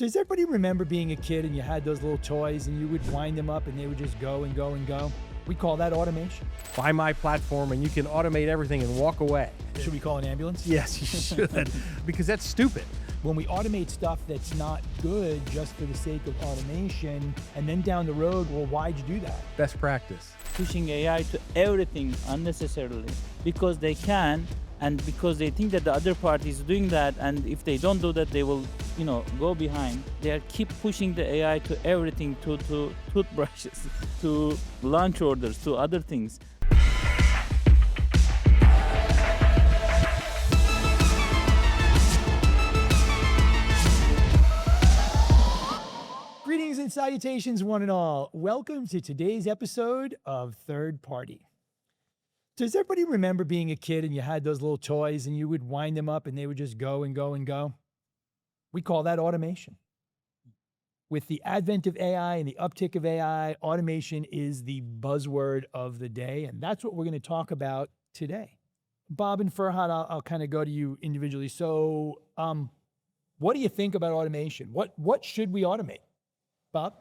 Does everybody remember being a kid and you had those little toys and you would wind them up and they would just go and go and go? We call that automation. Buy my platform and you can automate everything and walk away. Should we call an ambulance? Yes, you should, because that's stupid. When we automate stuff that's not good just for the sake of automation, and then down the road, well, why'd you do that? Best practice. Pushing AI to everything unnecessarily because they can and because they think that the other party is doing that, and if they don't do that, they will, go behind. They are keep pushing the AI to everything, to toothbrushes, to lunch orders, to other things. Greetings and salutations, one and all. Welcome to today's episode of Third Party. Does everybody remember being a kid and you had those little toys and you would wind them up and they would just go and go and go? We call that automation. With the advent of AI and the uptick of AI, automation is the buzzword of the day, and that's what we're going to talk about today. Bob and Ferhat, I'll kind of go to you individually. So what do you think about automation? What should we automate? Bob?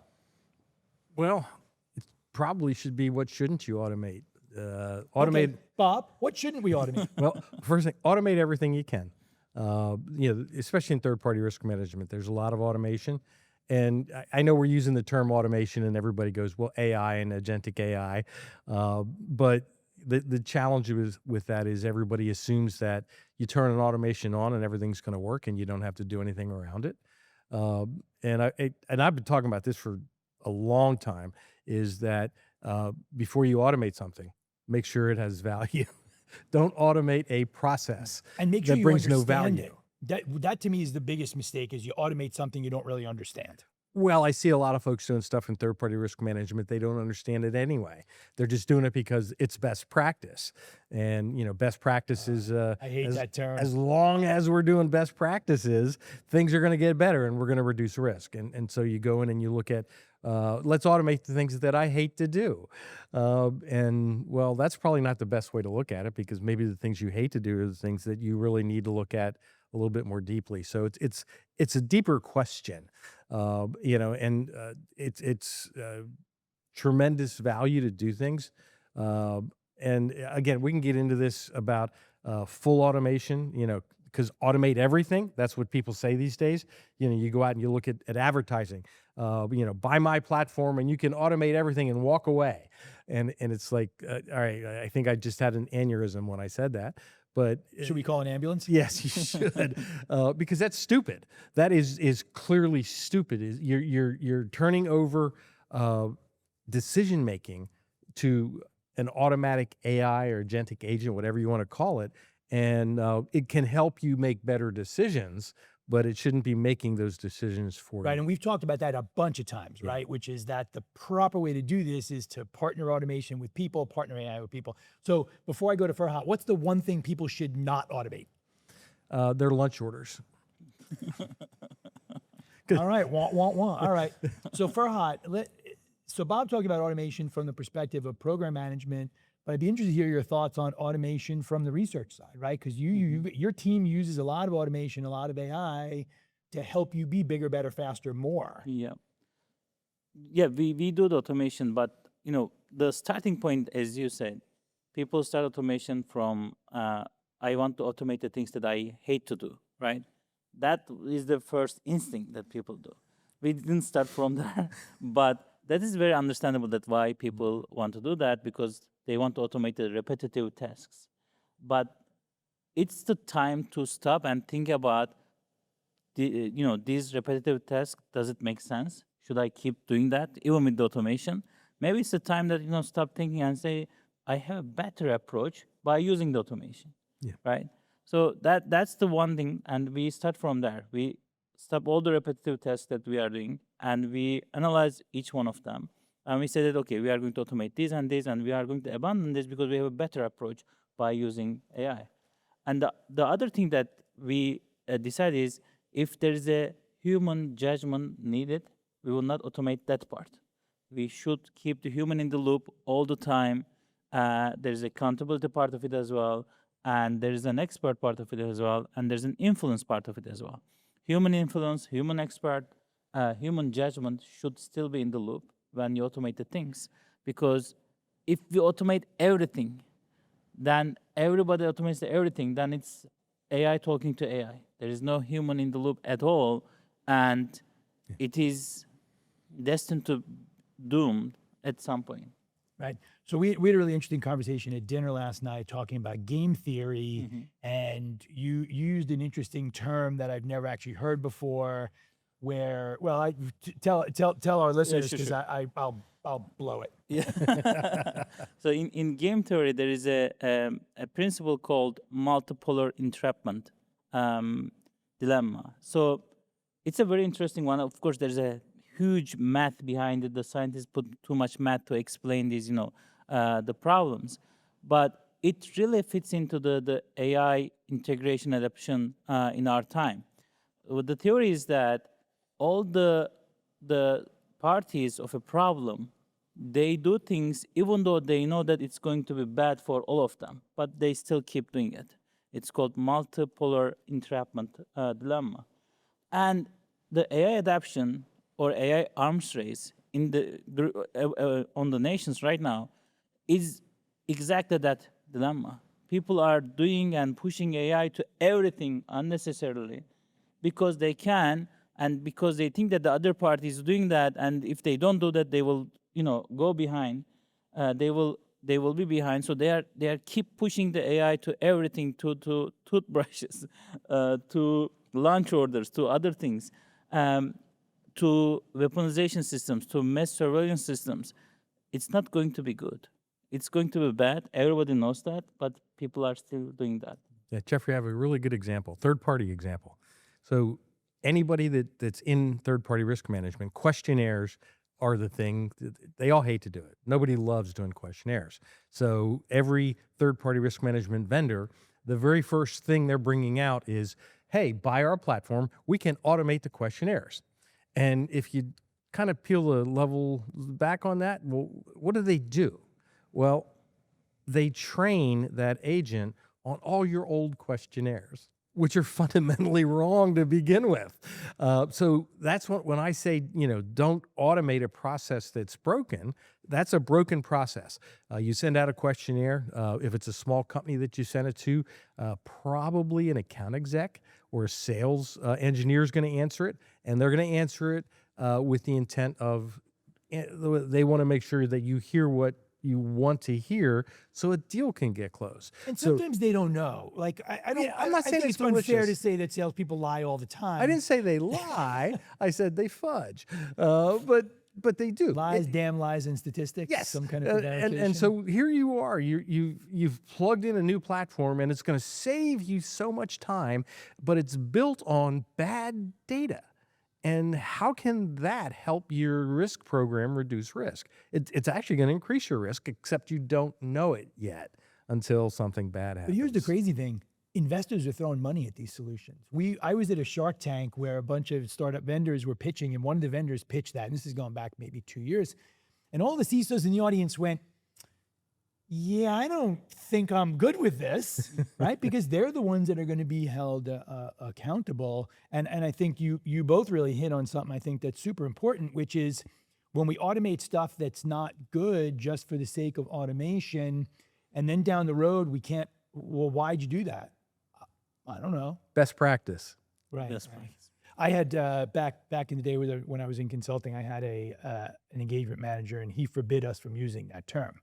Well, it probably should be what shouldn't you automate? Automate. Okay. Bob, what shouldn't we automate? Well, first thing, automate everything you can. Especially in third-party risk management, there's a lot of automation. And I know we're using the term automation and everybody goes, well, AI and agentic AI. But the challenge with that is everybody assumes that you turn an automation on and everything's going to work and you don't have to do anything around it. And I've been talking about this for a long time, is that before you automate something, make sure it has value. Don't automate a process and make sure that you brings no understand value. it. That to me is the biggest mistake, is you automate something you don't really understand. Well, I see a lot of folks doing stuff in third-party risk management. They don't understand it anyway. They're just doing it because it's best practice. And, best practices, I hate that term. As long as we're doing best practices, things are going to get better and we're going to reduce risk. And so you go in and you look at, let's automate the things that I hate to do. Well, that's probably not the best way to look at it, because maybe the things you hate to do are the things that you really need to look at a little bit more deeply. So it's a deeper question, it's tremendous value to do things. And again, we can get into this about full automation, because automate everything. That's what people say these days. You go out and you look at advertising, buy my platform and you can automate everything and walk away. And it's like, all right, I think I just had an aneurysm when I said that. But should we call an ambulance? Yes, you should, because that's stupid. That is clearly stupid. You're turning over decision making to an automatic AI or agentic agent, whatever you want to call it, and it can help you make better decisions, but it shouldn't be making those decisions for you. Right, and we've talked about that a bunch of times, right? Which is that the proper way to do this is to partner automation with people, partner AI with people. So before I go to Ferhat, what's the one thing people should not automate? Their lunch orders. All right, want. All right. So Ferhat, so Bob talking about automation from the perspective of program management, but I'd be interested to hear your thoughts on automation from the research side, right? Because your team uses a lot of automation, a lot of AI to help you be bigger, better, faster, more. Yeah, we do the automation, but the starting point, as you said, people start automation from I want to automate the things that I hate to do, right? That is the first instinct that people do. We didn't start from that, but that is very understandable that why people want to do that, because they want to automate the repetitive tasks. But it's the time to stop and think about these repetitive tasks. Does it make sense? Should I keep doing that even with the automation? Maybe it's the time that stop thinking and say, I have a better approach by using the automation. Yeah. Right? So that's the one thing, and we start from there. We stop all the repetitive tasks that we are doing, and we analyze each one of them. And we say that, okay, we are going to automate this and this, and we are going to abandon this because we have a better approach by using AI. And the other thing that we decide is, if there is a human judgment needed, we will not automate that part. We should keep the human in the loop all the time. There's accountability part of it as well, and there is an expert part of it as well, and there's an influence part of it as well. Human influence, human expert, human judgment should still be in the loop when you automate the things. Because if we automate everything, then everybody automates everything, then it's AI talking to AI. There is no human in the loop at all, and it is destined to doom at some point. Right. So we had a really interesting conversation at dinner last night talking about game theory, and you used an interesting term that I've never actually heard before. Where, well, tell our listeners sure, because sure. I'll blow it. Yeah. So in game theory, there is a principle called multipolar entrapment dilemma. So it's a very interesting one. Of course, there's a huge math behind it. The scientists put too much math to explain these, the problems. But it really fits into the AI integration adoption in our time. The theory is that all the parties of a problem, they do things even though they know that it's going to be bad for all of them, but they still keep doing it. It's called multipolar entrapment dilemma. And the AI adoption or AI arms race in on the nations right now is exactly that dilemma. People are doing and pushing AI to everything unnecessarily because they can, and because they think that the other party is doing that, and if they don't do that, they will, go behind. They will be behind. So they are keep pushing the AI to everything, to toothbrushes, to launch orders, to other things, to weaponization systems, to mass surveillance systems. It's not going to be good. It's going to be bad. Everybody knows that, but people are still doing that. Yeah, Jeffrey, I have a really good example, third-party example. So anybody that's in third-party risk management, questionnaires are the thing. They all hate to do it. Nobody loves doing questionnaires. So every third-party risk management vendor, the very first thing they're bringing out is, hey, buy our platform. We can automate the questionnaires. And if you kind of peel the level back on that, well, what do? Well, they train that agent on all your old questionnaires, which are fundamentally wrong to begin with. So that's when I say, don't automate a process that's broken. That's a broken process. You send out a questionnaire. If it's a small company that you send it to, probably an account exec or a sales engineer is going to answer it, and they're going to answer it with the intent of they want to make sure that you hear what you want to hear so a deal can get closed. And sometimes they don't know. Like I don't. Yeah, I'm not saying think it's it's unfair to malicious. say that salespeople lie all the time. I didn't say they lie. I said they fudge. But they do. Lies, damn lies, and statistics. Yes. Some kind of and so here you are. You've plugged in a new platform, and it's going to save you so much time, but it's built on bad data. And how can that help your risk program reduce risk? It's actually going to increase your risk, except you don't know it yet until something bad happens. But here's the crazy thing. Investors are throwing money at these solutions. I was at a Shark Tank where a bunch of startup vendors were pitching, and one of the vendors pitched that, and this is going back maybe 2 years, and all the CISOs in the audience went, yeah, I don't think I'm good with this, right? Because they're the ones that are going to be held accountable. And I think you both really hit on something I think that's super important, which is when we automate stuff that's not good just for the sake of automation, and then down the road we can't, well, why'd you do that? I don't know. Best practice. Right. Best practice. I had back in the day when I was in consulting, I had an engagement manager, and he forbid us from using that term.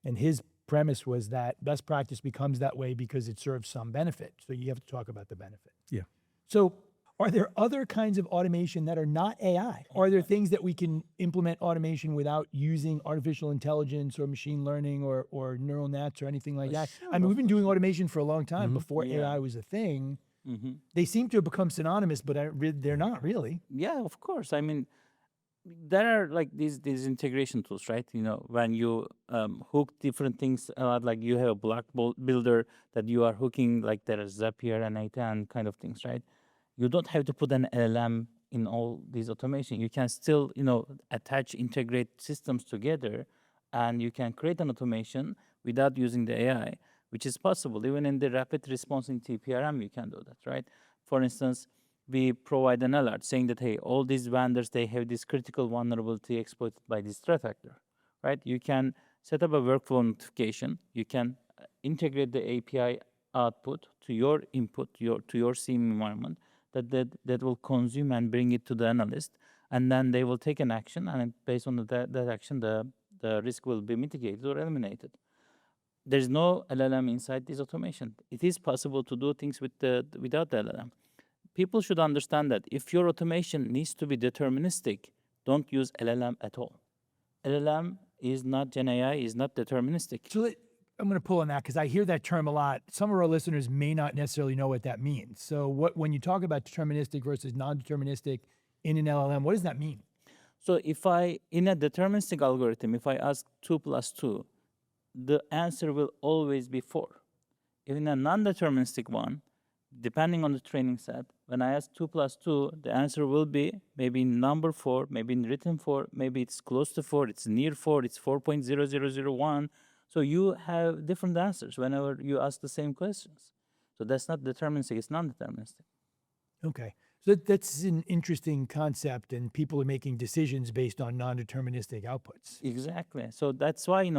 And his premise was that best practice becomes that way because it serves some benefit. So you have to talk about the benefit. Yeah. So are there other kinds of automation that are not AI? Are there things that we can implement automation without using artificial intelligence or machine learning or neural nets or anything like that? I mean, we've been doing automation for a long time before AI was a thing. They seem to have become synonymous, but they're not really. Yeah, of course. I mean, there are like these integration tools, right? When you hook different things, like you have a block builder that you are hooking, like there is Zapier and A10 kind of things, right? You don't have to put an LLM in all these automation. You can still, attach, integrate systems together, and you can create an automation without using the AI, which is possible. Even in the rapid response in TPRM, you can do that, right? For instance, we provide an alert saying that, hey, all these vendors, they have this critical vulnerability exploited by this threat actor, right? You can set up a workflow notification. You can integrate the API output to your input, to your SIEM environment that will consume and bring it to the analyst. And then they will take an action, and based on that action, the risk will be mitigated or eliminated. There's no LLM inside this automation. It is possible to do things without the LLM. People should understand that if your automation needs to be deterministic, don't use LLM at all. LLM is not Gen AI, is not deterministic. So I'm going to pull on that because I hear that term a lot. Some of our listeners may not necessarily know what that means. So when you talk about deterministic versus non-deterministic in an LLM, what does that mean? So in a deterministic algorithm, if I ask 2 plus 2, the answer will always be 4. In a non-deterministic one, depending on the training set, when I ask 2 plus 2, the answer will be maybe in number 4, maybe in written 4, maybe it's close to 4, it's near 4, it's 4.0001. So you have different answers whenever you ask the same questions. So that's not deterministic, it's non-deterministic. Okay. So that's an interesting concept, and people are making decisions based on non-deterministic outputs. Exactly. So that's why,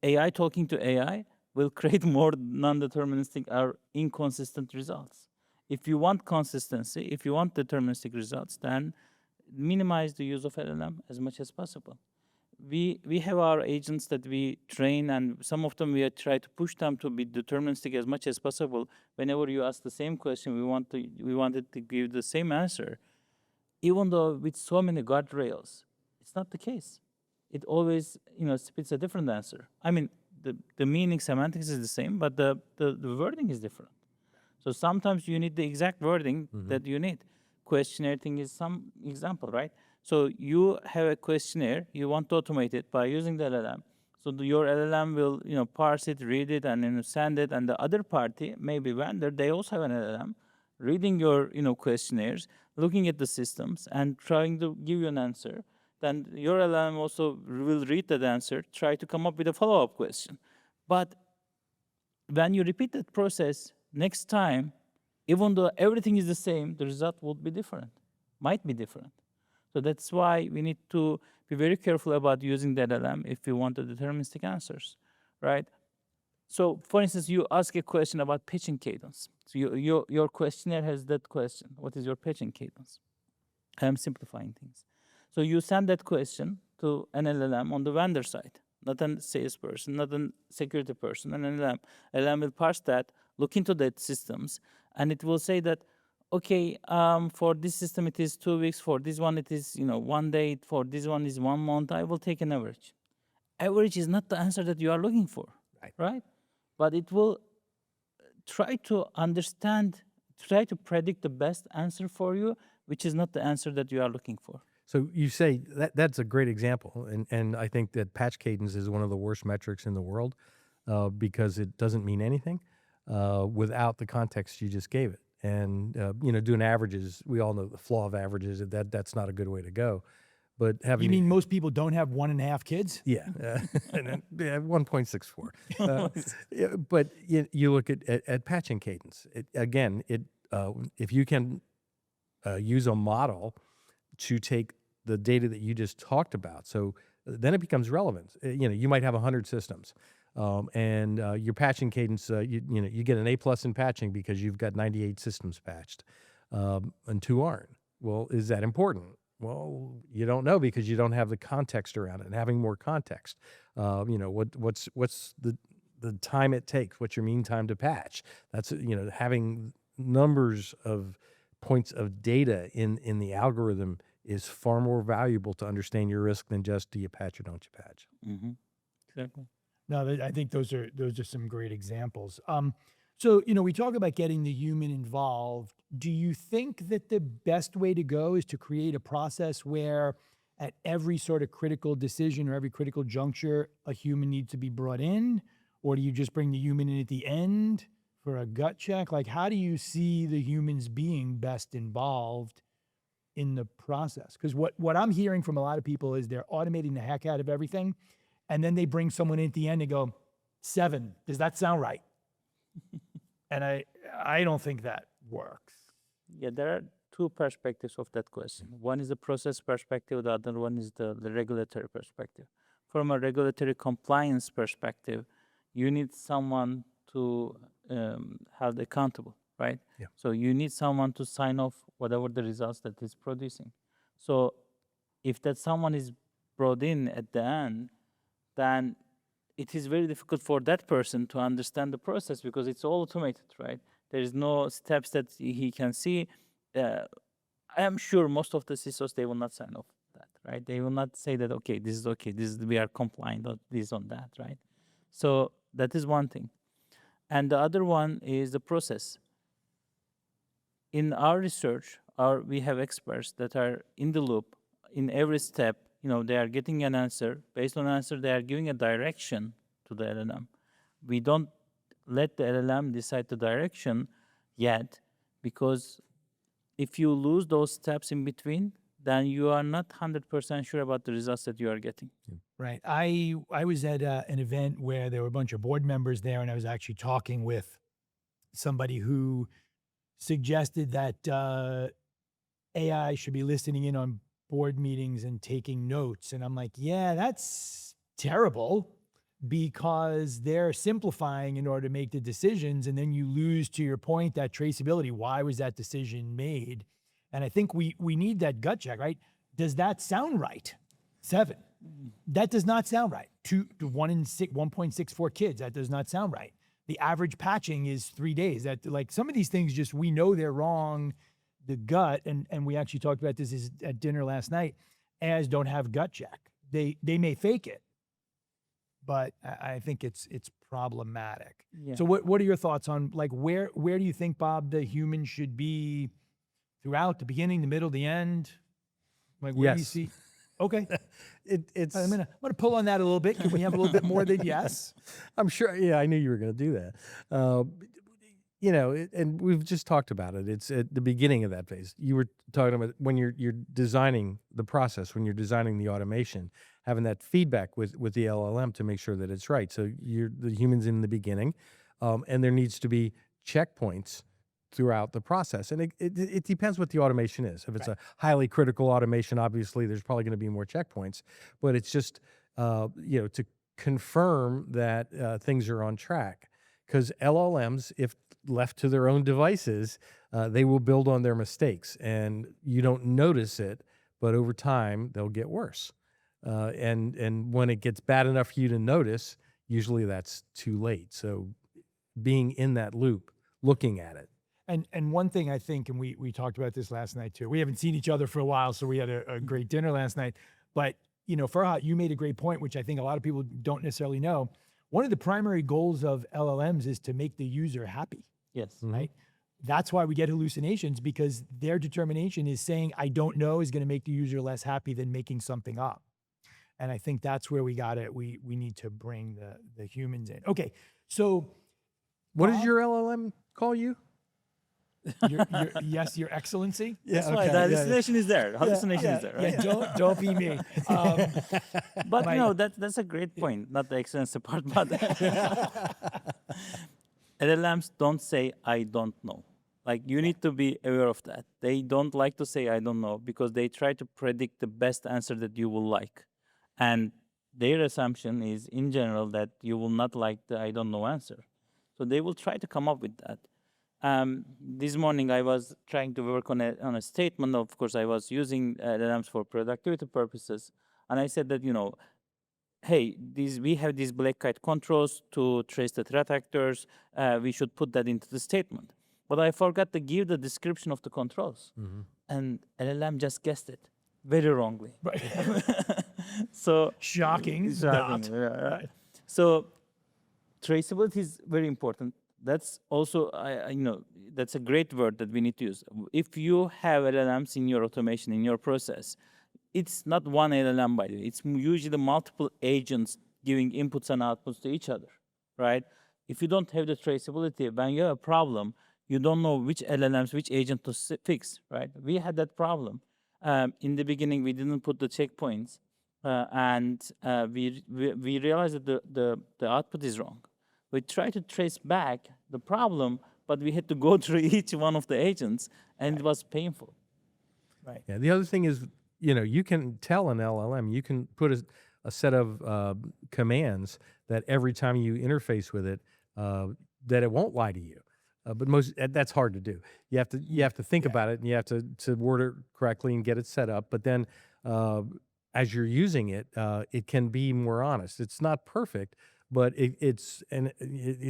AI talking to AI will create more non-deterministic or inconsistent results. If you want consistency, if you want deterministic results, then minimize the use of LLM as much as possible. We have our agents that we train, and some of them we try to push them to be deterministic as much as possible. Whenever you ask the same question, we wanted to give the same answer, even though with so many guardrails. It's not the case. It always spits a different answer. I mean, the meaning semantics is the same, but the wording is different. So sometimes you need the exact wording that you need. Questionnaire thing is some example, right? So you have a questionnaire, you want to automate it by using the LLM. So your LLM will parse it, read it, and then send it. And the other party, maybe vendor, they also have an LLM, reading your questionnaires, looking at the systems, and trying to give you an answer. Then your LLM also will read that answer, try to come up with a follow-up question. But when you repeat that process next time, even though everything is the same, the result would be different, might be different. So that's why we need to be very careful about using the LLM if we want the deterministic answers, right? So, for instance, you ask a question about pitching cadence. So your questionnaire has that question. What is your pitching cadence? I'm simplifying things. So you send that question to an LLM on the vendor side, not a salesperson, not a security person, an LLM. LLM will parse that, look into that systems, and it will say that, okay, for this system it is 2 weeks, for this one it is 1 day, for this one is 1 month. I will take an average. Average is not the answer that you are looking for, right? But it will try to understand, try to predict the best answer for you, which is not the answer that you are looking for. So you say that's a great example, and I think that patch cadence is one of the worst metrics in the world because it doesn't mean anything without the context you just gave it. And doing averages, we all know the flaw of averages. That's not a good way to go. But having You mean most people don't have 1.5 kids? Yeah, 1.64. But you look at patching cadence. If you can use a model to take the data that you just talked about, so then it becomes relevant. You might have 100 systems, and your patching cadence, you get an A+ in patching because you've got 98 systems patched, and 2 aren't. Well, is that important? Well, you don't know because you don't have the context around it. And having more context, what's the time it takes? What's your mean time to patch? That's having numbers of points of data in the algorithm is far more valuable to understand your risk than just do you patch or don't you patch. Mm-hmm. Exactly. No, I think those are some great examples. So, we talk about getting the human involved. Do you think that the best way to go is to create a process where at every sort of critical decision or every critical juncture, a human needs to be brought in? Or do you just bring the human in at the end for a gut check? Like, how do you see the humans being best involved in the process? Because what I'm hearing from a lot of people is they're automating the heck out of everything. And then they bring someone in at the end and go, 7, does that sound right? And I don't think that works. Yeah, there are two perspectives of that question. One is the process perspective, the other one is the regulatory perspective. From a regulatory compliance perspective, you need someone to held accountable, right? Yeah. So you need someone to sign off whatever the results that is producing. So if that someone is brought in at the end, then it is very difficult for that person to understand the process because it's all automated, right? There is no steps that he can see. I am sure most of the CISOs, they will not sign off that, right? They will not say that, okay, this is, we are compliant on this, on that, right? So that is one thing. And the other one is the process. In our research, we have experts that are in the loop in every step. They are getting an answer. Based on answer, they are giving a direction to the LLM. We don't let the LLM decide the direction yet, because if you lose those steps in between, then you are not 100% sure about the results that you are getting. Right. I was at an event where there were a bunch of board members there, and I was actually talking with somebody who suggested that AI should be listening in on board meetings and taking notes. And I'm like, yeah, that's terrible, because they're simplifying in order to make the decisions. And then you lose, to your point, that traceability. Why was that decision made? And I think we need that gut check, right? Does that sound right? 7. That does not sound right. 1.64 kids. That does not sound right. The average patching is 3 days. That, like, some of these things, just, we know they're wrong. The gut, and we actually talked about this at dinner last night, as don't have gut check. They may fake it, but I think it's problematic. Yeah. So what are your thoughts on, like, where do you think, Bob, the human should be throughout, the beginning, the middle, the end? Like, where do you Yes. see? Okay. It's. I'm gonna pull on that a little bit. Can we have a little bit more than yes? I'm sure. Yeah, I knew you were going to do that. And we've just talked about it. It's at the beginning of that phase. You were talking about when you're designing the process, when you're designing the automation, having that feedback with the LLM to make sure that it's right. So the humans in the beginning, and there needs to be checkpoints throughout the process. And it depends what the automation is. If it's a highly critical automation, obviously there's probably going to be more checkpoints, but it's just, to confirm that things are on track. Because LLMs, if left to their own devices, they will build on their mistakes, and you don't notice it, but over time they'll get worse. And when it gets bad enough for you to notice, usually that's too late. So being in that loop, looking at it. And one thing I think, and we talked about this last night too, we haven't seen each other for a while, so we had a great dinner last night. But, Ferhat, you made a great point, which I think a lot of people don't necessarily know. One of the primary goals of LLMs is to make the user happy. Yes. Right? That's why we get hallucinations, because their determination is saying, I don't know, is going to make the user less happy than making something up. And I think that's where we need to bring the humans in. Okay, so what does your LLM call you? Yes, Your Excellency. That's why the hallucination is there. Hallucination is there, right? Yeah, don't be me. But that's a great point. Not the excellency part, but LLMs don't say I don't know. Like, you need to be aware of that. They don't like to say I don't know, because they try to predict the best answer that you will like. And their assumption is, in general, that you will not like the I don't know answer. So they will try to come up with that. This morning I was trying to work on a statement. Of course, I was using LLMs for productivity purposes, and I said that, hey, we have these black kite controls to trace the threat actors. We should put that into the statement. But I forgot to give the description of the controls, and LLM just guessed it very wrongly. Right. So shocking. Not. Right. So traceability is very important. That's also, that's a great word that we need to use. If you have LLMs in your automation, in your process, it's not one LLM, by the way. It's usually multiple agents giving inputs and outputs to each other, right? If you don't have the traceability, when you have a problem, you don't know which LLMs, which agent to fix, right? We had that problem. In the beginning, we didn't put the checkpoints, and we realized that the output is wrong. We try to trace back the problem, but we had to go through each one of the agents, and it was painful. Right. Yeah. The other thing is, you can tell an LLM, you can put a set of commands that every time you interface with it, that it won't lie to you. But that's hard to do. You have to think about it, and you have to word it correctly and get it set up. But then, as you're using it, it can be more honest. It's not perfect, but it's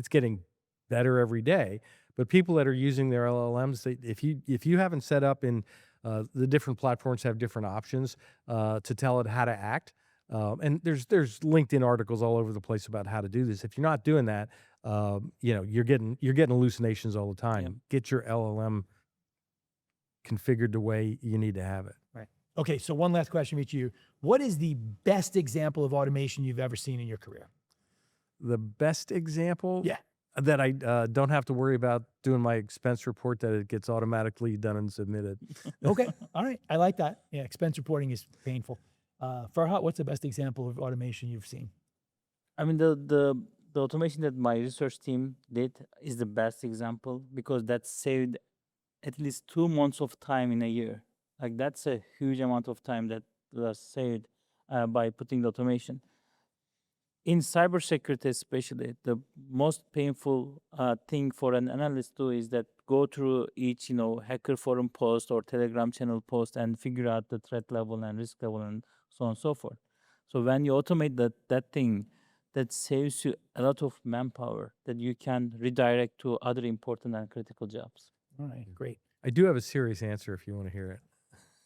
getting better every day. But people that are using their LLMs, if you haven't set up in the different platforms have different options to tell it how to act. And there's LinkedIn articles all over the place about how to do this. If you're not doing that, you're getting hallucinations all the time. Yep. Get your LLM configured the way you need to have it. Right. Okay. So one last question for each of you. What is the best example of automation you've ever seen in your career? The best example? Yeah. That I don't have to worry about doing my expense report, that it gets automatically done and submitted. Okay. All right. I like that. Yeah. Expense reporting is painful. Ferhat, what's the best example of automation you've seen? I mean, the automation that my research team did is the best example, because that saved at least 2 months of time in a year. Like, that's a huge amount of time that was saved by putting the automation. In cybersecurity especially, the most painful thing for an analyst to do is that go through each hacker forum post or Telegram channel post and figure out the threat level and risk level and so on and so forth. So when you automate that thing, that saves you a lot of manpower that you can redirect to other important and critical jobs. All right. Great. I do have a serious answer if you want to hear it.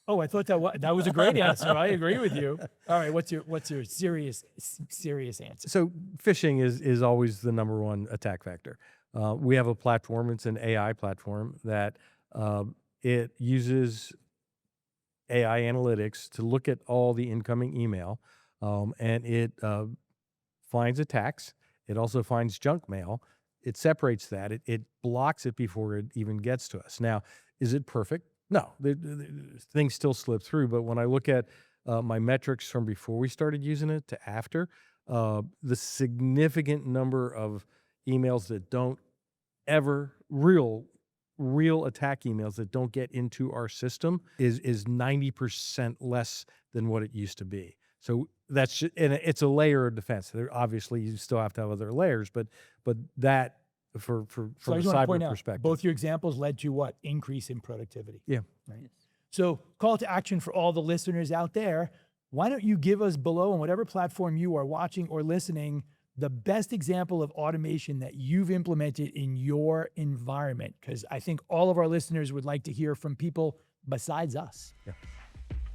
Oh, I thought that was a great answer. I agree with you. All right. What's your serious answer? So phishing is always the number one attack vector. We have a platform, it's an AI platform that it uses AI analytics to look at all the incoming email, and it finds attacks. It also finds junk mail. It separates that. It blocks it before it even gets to us. Now, is it perfect? No, things still slip through. But when I look at my metrics from before we started using it to after, the significant number of emails that don't ever, real attack emails that don't get into our system is 90% less than what it used to be. So that's and it's a layer of defense. Obviously, you still have to have other layers, but that from a cyber perspective, both your examples led to what? Increase in productivity. Yeah. Right. Yes. So call to action for all the listeners out there. Why don't you give us below on whatever platform you are watching or listening the best example of automation that you've implemented in your environment? Because I think all of our listeners would like to hear from people besides us. Yeah.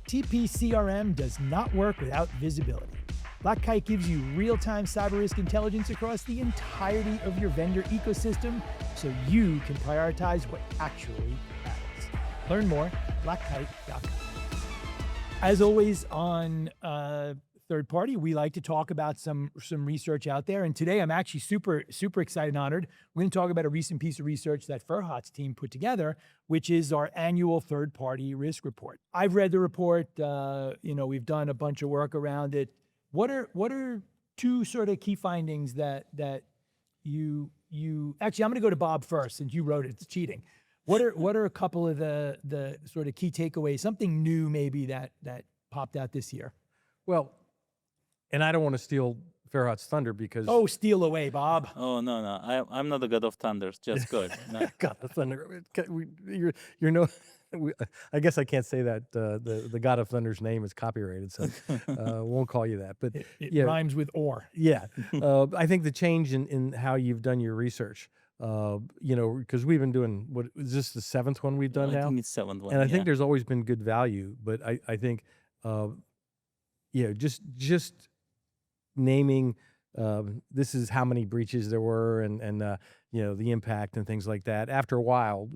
TPCRM does not work without visibility. Black Kite gives you real-time cyber risk intelligence across the entirety of your vendor ecosystem so you can prioritize what actually matters. Learn more at blackkite.com. As always on Third Party, we like to talk about some research out there. And today I'm actually super excited and honored. We're going to talk about a recent piece of research that Ferhat's team put together, which is our annual third-party risk report. I've read the report. We've done a bunch of work around it. What are two sort of key findings that you actually, I'm going to go to Bob first since you wrote it. It's cheating. What are a couple of the sort of key takeaways, something new maybe that popped out this year? Well, and I don't want to steal Ferhat's thunder because steal away, Bob. Oh no, I'm not the god of thunders. Just good. No. God of thunder. You're no. I guess I can't say that the God of Thunder's name is copyrighted, so won't call you that. But it rhymes with or. Yeah, I think the change in how you've done your research, because we've been doing, what is this, the 7th one we've done now? I think it's 7th one. And I think there's always been good value, but I think, just naming this is how many breaches there were and the impact and things like that. After a while,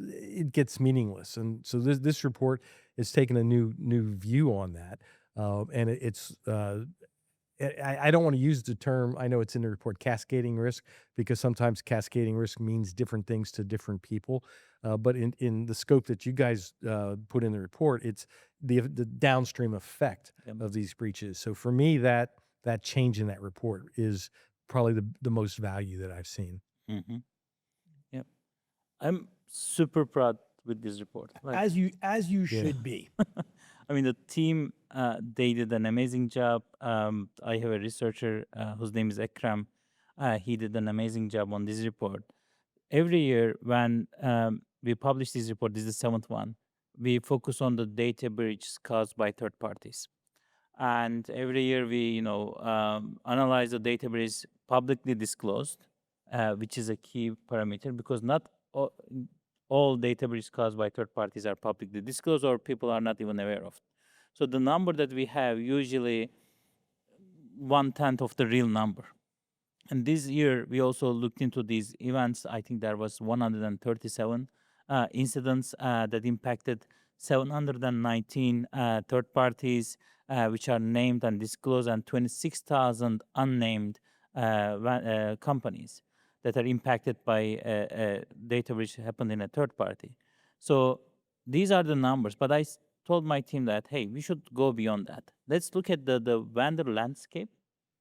it gets meaningless. And so this report is taking a new view on that. And it's I don't want to use the term, I know it's in the report, cascading risk, because sometimes cascading risk means different things to different people. But in the scope that you guys put in the report, it's the downstream effect of these breaches. So for me, that change in that report is probably the most value that I've seen. Mm-hmm. Yep. I'm super proud with this report. Like, As you should be. I mean, the team, they did an amazing job. I have a researcher whose name is Ekram. He did an amazing job on this report. Every year when we publish this report, this is the seventh one, we focus on the data breaches caused by third parties. And every year we, analyze the data breach publicly disclosed, which is a key parameter because not all data breaches caused by third parties are publicly disclosed or people are not even aware of. So the number that we have usually 1/10 of the real number. And this year we also looked into these events. I think there was 137 incidents that impacted 719 third parties, which are named and disclosed, and 26,000 unnamed companies that are impacted by data breach happened in a third party. So these are the numbers. But I told my team that, hey, we should go beyond that. Let's look at the vendor landscape.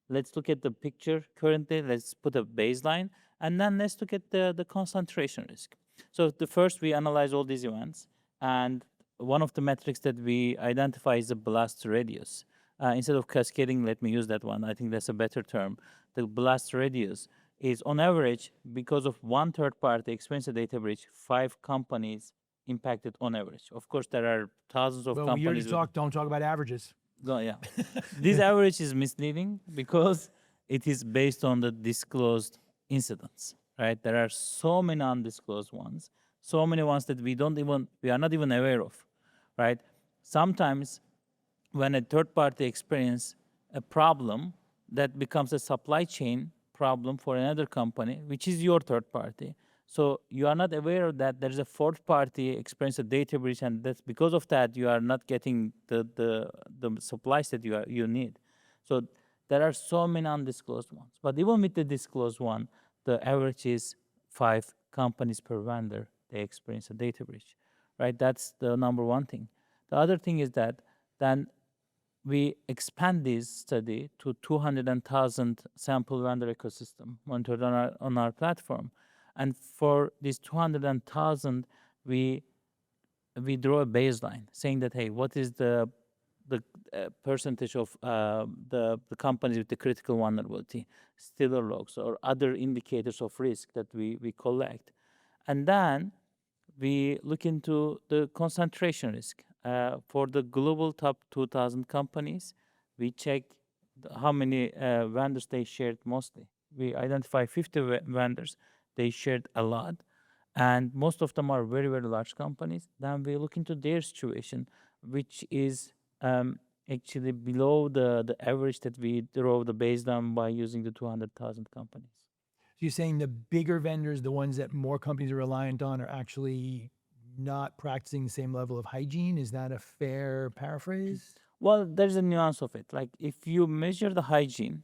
Let's look at the picture currently. Let's put a baseline. And then let's look at the concentration risk. So the first, we analyze all these events. And one of the metrics that we identify is the blast radius. Instead of cascading, let me use that one. I think that's a better term. The blast radius is on average, because of one third party experienced a data breach, 5 companies impacted on average. Of course, there are thousands of Well, we companies. already don't talk about averages. Yeah. This average is misleading because it is based on the disclosed incidents, right? There are so many undisclosed ones, so many ones that we are not even aware of, right? Sometimes when a third party experience a problem, that becomes a supply chain problem for another company, which is your third party. So you are not aware of that there's a fourth party experience a data breach, and that's because of that you are not getting the supplies that you need. So there are so many undisclosed ones. But even with the disclosed one, the average is 5 companies per vendor they experience a data breach, right? That's the number one thing. The other thing is that then we expand this study to 200,000 sample vendor ecosystem monitored on our platform. And for these 200,000, we draw a baseline saying that, hey, what is the percentage of the companies with the critical vulnerability, stealer logs, or other indicators of risk that we collect. And then we look into the concentration risk. For the global top 2,000 companies, we check how many vendors they shared mostly. We identify 50 vendors. They shared a lot. And most of them are very, very large companies. Then we look into their situation, which is actually below the average that we draw the baseline by using the 200,000 companies. So you're saying the bigger vendors, the ones that more companies are reliant on, are actually not practicing the same level of hygiene? Is that a fair paraphrase? Well, there's a nuance of it. Like if you measure the hygiene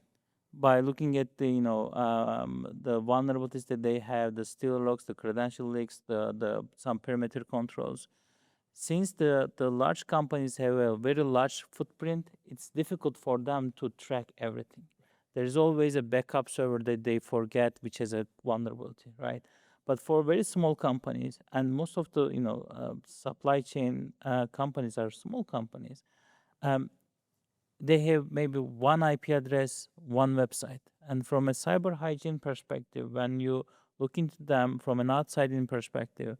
by looking at the the vulnerabilities that they have, the stealer logs, the credential leaks, the some perimeter controls. Since the large companies have a very large footprint, it's difficult for them to track everything. There's always a backup server that they forget, which has a vulnerability, right? But for very small companies, and most of the supply chain companies are small companies, they have maybe one IP address, one website. And from a cyber hygiene perspective, when you look into them from an outside-in perspective,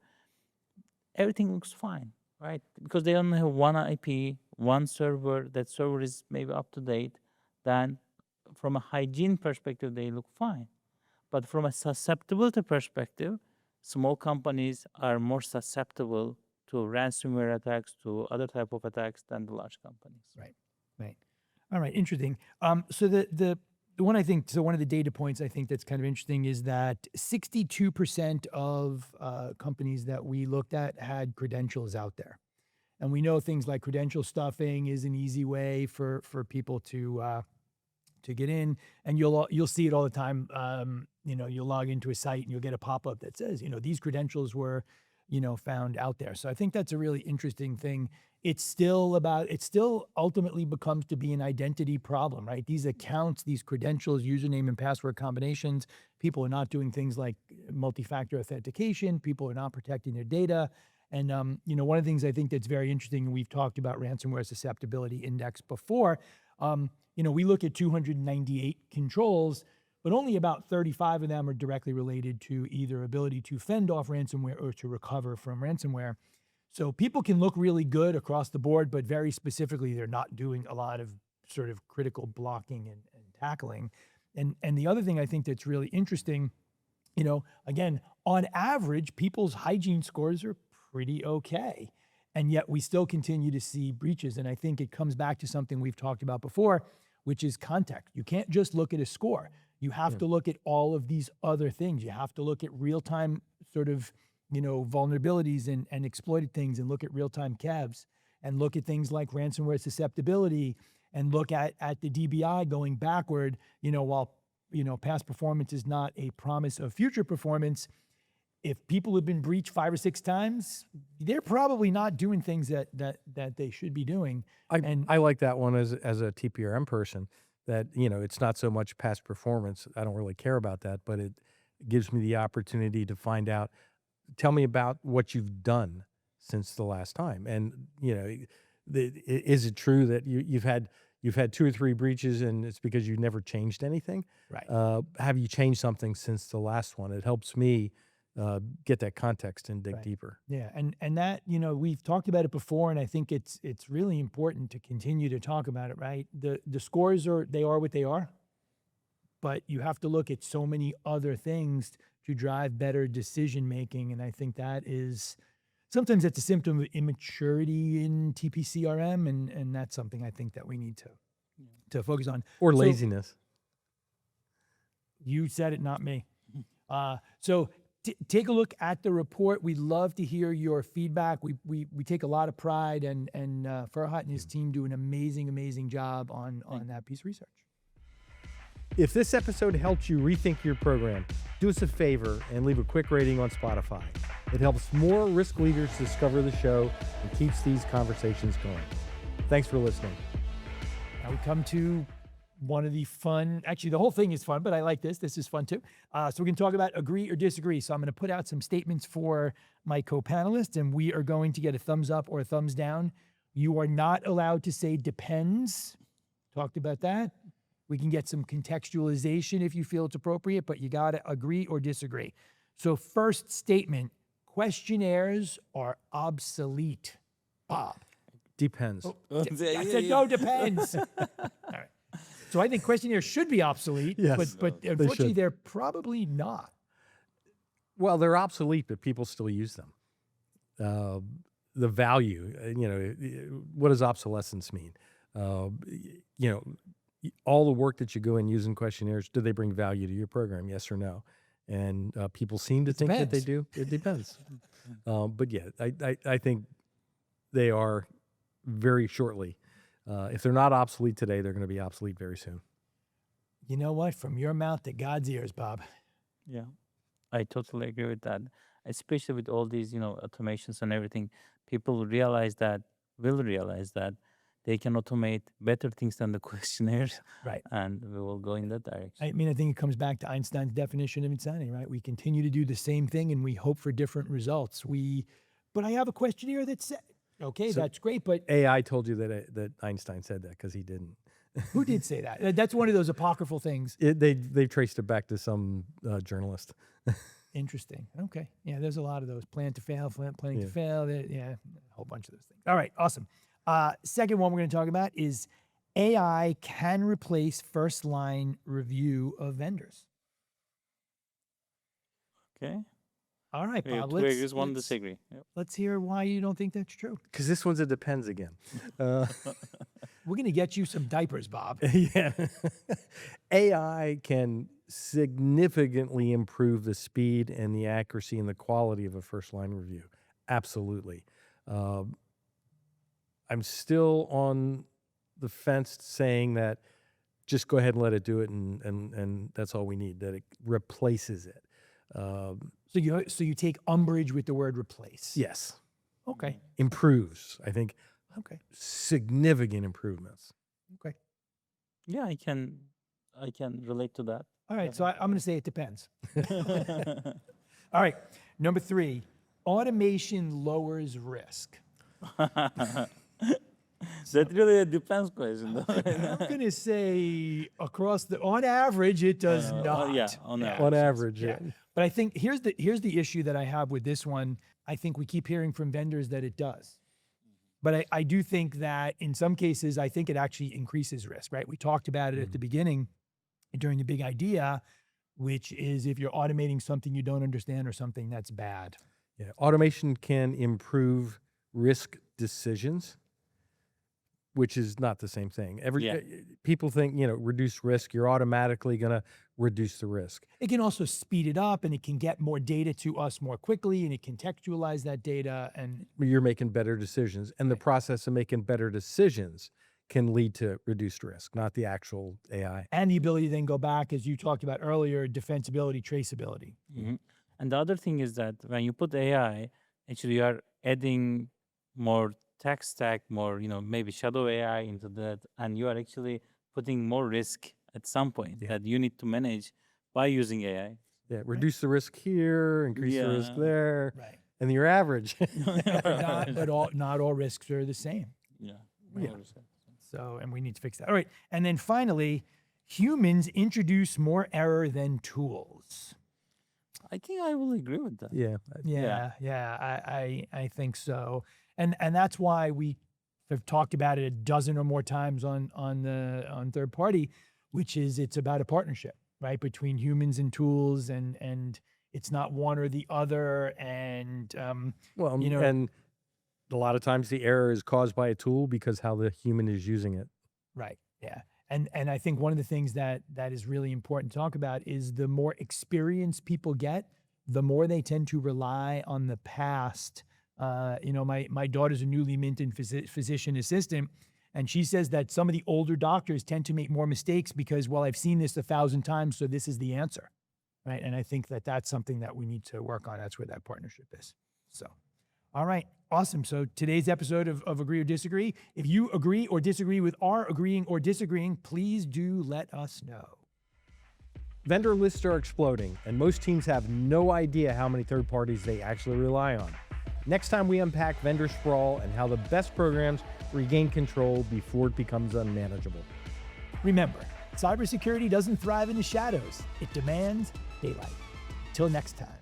everything looks fine, right? Because they only have one IP, one server. That server is maybe up to date. Then from a hygiene perspective, they look fine. But from a susceptibility perspective, small companies are more susceptible to ransomware attacks, to other type of attacks than the large companies. Right. All right, interesting. So the one one of the data points I think that's kind of interesting is that 62% of companies that we looked at had credentials out there. And we know things like credential stuffing is an easy way for people to get in, and you'll see it all the time. You'll log into a site and you'll get a pop-up that says, these credentials were, found out there. So I think that's a really interesting thing. It still ultimately becomes to be an identity problem, right? These accounts, these credentials, username and password combinations, People are not doing things like multi-factor authentication. People are not protecting their data. And, one of the things I think that's very interesting, and we've talked about ransomware susceptibility index before, we look at 298 controls, but only about 35 of them are directly related to either ability to fend off ransomware or to recover from ransomware. So people can look really good across the board, but very specifically, they're not doing a lot of sort of critical blocking and tackling. And the other thing I think that's really interesting, again, on average, people's hygiene scores are pretty okay. And yet we still continue to see breaches. And I think it comes back to something we've talked about before, which is context. You can't just look at a score. You have to look at all of these other things. You have to look at real-time sort of, vulnerabilities and exploited things, and look at real-time KEVs, and look at things like ransomware susceptibility, and look at the DBI going backward, while, past performance is not a promise of future performance. If people have been breached 5 or 6 times, they're probably not doing things that they should be doing. I like that one as a TPRM person, that, it's not so much past performance. I don't really care about that, but it gives me the opportunity to find out, tell me about what you've done since the last time. And, is it true that you've had 2 or 3 breaches and it's because you never changed anything? Right. Have you changed something since the last one? It helps me get that context and dig deeper. Yeah, and that, we've talked about it before, and I think it's really important to continue to talk about it, right? The scores are what they are, but you have to look at so many other things to drive better decision making, and I think that is sometimes it's a symptom of immaturity in TPCRM, and that's something I think that we need to focus on. Or laziness. You said it, not me. So take a look at the report. We'd love to hear your feedback. We take a lot of pride, and Ferhat and his team do an amazing job on that piece of research. If this episode helped you rethink your program, do us a favor and leave a quick rating on Spotify. It helps more risk leaders discover the show and keeps these conversations going. Thanks for listening. Now we come to one of the fun, actually the whole thing is fun, but I like this. This is fun too. So we're going to talk about agree or disagree. So I'm going to put out some statements for my co-panelists, and we are going to get a thumbs up or a thumbs down. You are not allowed to say depends. Talked about that. We can get some contextualization if you feel it's appropriate, but you got to agree or disagree. So first statement, questionnaires are obsolete. Bob. Depends. I said no, depends. All right. So I think questionnaires should be obsolete, yes, but unfortunately they're probably not. Well, they're obsolete, but people still use them. The value, what does obsolescence mean? All the work that you go in using questionnaires, do they bring value to your program? Yes or no? And people seem to think that they do. It depends. But yeah, I think they are very shortly. If they're not obsolete today, they're going to be obsolete very soon. You know what? From your mouth to God's ears, Bob. Yeah, I totally agree with that. Especially with all these, automations and everything, people will realize that they can automate better things than the questionnaires. Right. And we will go in that direction. I mean, I think it comes back to Einstein's definition of insanity, right? We continue to do the same thing and we hope for different results. But I have a questionnaire that said, okay, so that's great, but AI told you that Einstein said that because he didn't. Who did say that? That's one of those apocryphal things. They traced it back to some journalist. Interesting. Okay. Yeah, there's a lot of those. Plan to fail, planning to fail. Yeah, a whole bunch of those things. All right, awesome. Second one we're going to talk about is AI can replace first-line review of vendors. Okay. All right, Bob. Two agrees, one disagree. Yep. Let's hear why you don't think that's true. Because this one's a depends again. We're going to get you some diapers, Bob. Yeah. AI can significantly improve the speed and the accuracy and the quality of a first-line review. Absolutely. I'm still on the fence saying that just go ahead and let it do it, and that's all we need, that it replaces it. So you take umbrage with the word replace? Yes. Okay. Improves, I think. Okay. Significant improvements. Okay. Yeah, I can relate to that. All right, so I'm going to say it depends. All right, number 3, automation lowers risk. That really a depends question, though. I'm going to say on average, it does not. Yeah, on average. On average, Yeah. But I think here's the issue that I have with this one. I think we keep hearing from vendors that it does. But I do think that in some cases, I think it actually increases risk, right? We talked about it at the beginning during the big idea, which is if you're automating something you don't understand or something that's bad. Yeah, automation can improve risk decisions, which is not the same thing. People think, reduce risk, you're automatically going to reduce the risk. It can also speed it up, and it can get more data to us more quickly, and it contextualize that data. And you're making better decisions, and the process of making better decisions can lead to reduced risk, not the actual AI. And the ability to then go back, as you talked about earlier, defensibility, traceability. Mm-hmm. And the other thing is that when you put AI, actually you are adding more tech stack, more, maybe shadow AI into that, and you are actually putting more risk at some point that you need to manage by using AI. Yeah, reduce the risk here, increase the risk there, and your average. Not all risks are the same. Yeah. So, and we need to fix that. All right, and then finally, humans introduce more error than tools. I think I will agree with that. I think so. And that's why we have talked about it a dozen or more times on third party, which is it's about a partnership, right, between humans and tools, and it's not one or the other. And and a lot of times the error is caused by a tool because how the human is using it. Right. Yeah. And I think one of the things that is really important to talk about is the more experience people get, the more they tend to rely on the past. My daughter's a newly minted physician assistant, and she says that some of the older doctors tend to make more mistakes because, well, I've seen this 1,000 times, so this is the answer, right? And I think that that's something that we need to work on. That's where that partnership is. So, all right, awesome. So today's episode of Agree or Disagree, if you agree or disagree with our agreeing or disagreeing, please do let us know. Vendor lists are exploding, and most teams have no idea how many third parties they actually rely on. Next time we unpack vendor sprawl and how the best programs regain control before it becomes unmanageable. Remember, cybersecurity doesn't thrive in the shadows. It demands daylight. Till next time.